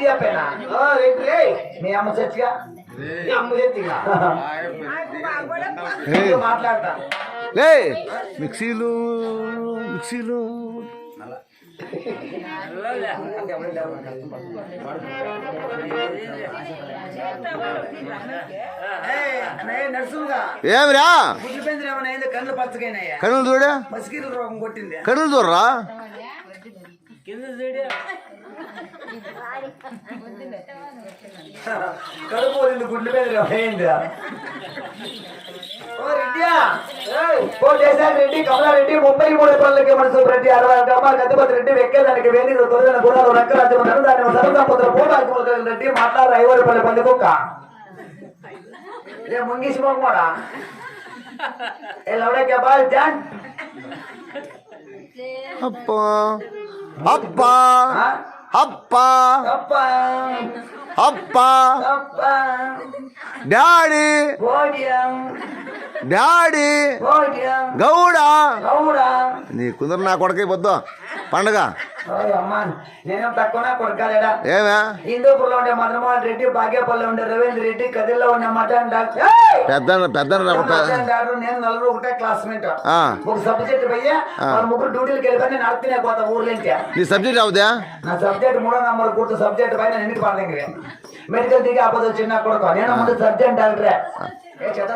చెప్పేనా మీ అమ్మ చచ్చిగా మీ అమ్మ చచ్చిగా మాట్లాడతా లే మిక్సీలు మిక్సీలు ఏమిరా కళ్ళు పచ్చగైనాయా కన్నులు చూడా మసికీల రోగం కొట్టింది కన్నులు చూడరా కడుపు గుడ్లు మీద అయిందా రెడ్డి కమలారెడ్డి 33 పనులకి మనసు రెడ్డి 60 గ్రామాల గతిపతి రెడ్డి వెక్కేదానికి వేణి తొలగిన గుణాలు రక్కరాజ్యం దాన్ని సరసంపతుల పోటాకు రెడ్డి మాట్లాడారు 50 రూపాయల పంది కుక్క రే ముంగీసి కూడా లవడే బాల్ జాన్ అప్పా అప్పా అప్పా అప్పా అప్పా అప్పా డాడీ భోజ్యం డాడీ భోజ్యం గౌడ గౌడ నీ కుదరు నా కొడకే పొద్దు పండగ అమ్మా నేనేం తక్కువనా కొడకాలేడా ఏమే హిందూపూర్లో ఉండే మదనమోహన్ రెడ్డి బాగేపల్లిలో ఉండే రవీంద్ర రెడ్డి కదిల్లో ఉండే మటన్ డాక్టర్ పెద్ద నేను నలుగురు ఒకటే క్లాస్మేట్ ఒక సబ్జెక్ట్ పోయి వాళ్ళ ముగ్గురు డ్యూటీలకు వెళ్ళిపోయి నేను అడుగుతూనే పోతా ఊర్లో నుంచి నీ సబ్జెక్ట్ అవుదా నా సబ్జెక్ట్ 3వ నంబర్ కూర్చో సబ్జెక్ట్ పైన నేను ఇంటికి పడదంగా మెడికల్ దిగి ఆపద చిన్న కొడుకో నేను ముందు సబ్జెక్ట్ డాక్టరే ఏ చేత